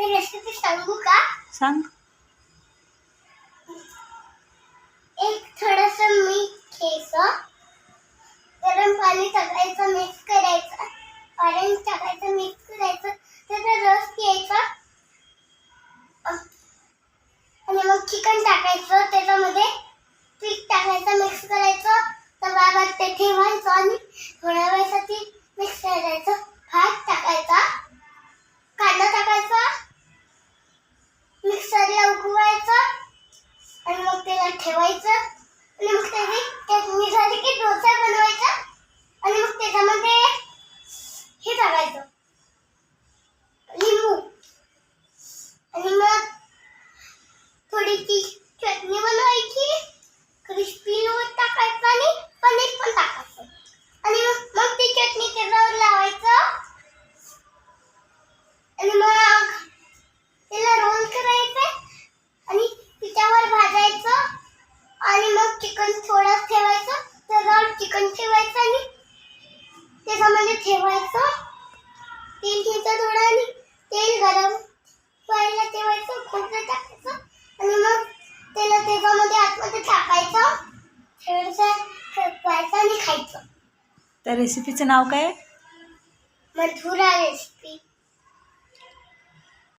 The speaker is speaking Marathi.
मी रेसिपी सांगू का? सांग. एक थोडंसं मीठ घ्यायचं, गरम पाणी टाकायचं, मिक्स करायचं, ऑरेंज टाकायचं, मिक्स करायचं, त्याचा रस घ्यायचा आणि मग चिकन टाकायचं, त्याच्यामध्ये पीठ टाकायचं, मिक्स करायचं, तव्यावर ते ठेवायचं आणि थोड्या वेळासाठी मिक्स करायचं. भात टाकायचा, कांदा टाकायचा, मिक्सरला उकवायचं आणि मग त्याला ठेवायचं आणि मग त्याची चटणी झाली की डोसा बनवायचा आणि मग त्याच्यामध्ये हे टाकायचं, लिंबू, आणि मग थोडीशी चटणी बनवायची, क्रिस्पी रोल टाकायचं आणि पनीर पण टाकायचं आणि मग ती चटणी त्याच्यावर लावायचं आणि मग त्याला रोल करायचं आणि त्याच्यावर भाजायचं आणि मग चिकन थोडं ठेवायचं, त्याच्यावर चिकन ठेवायचं आणि त्याच्यामध्ये ठेवायचं, तेल घ्यायचं थोडं आणि तेल गरम व्हायला ठेवायचं, खोबरं टाकायचं आणि मग त्याला त्याच्यामध्ये आतमध्ये टाकायचं, थोडंसं ठेवायचं आणि खायचं. त्या रेसिपीचं नाव काय आहे? मधुरा रेसिपी.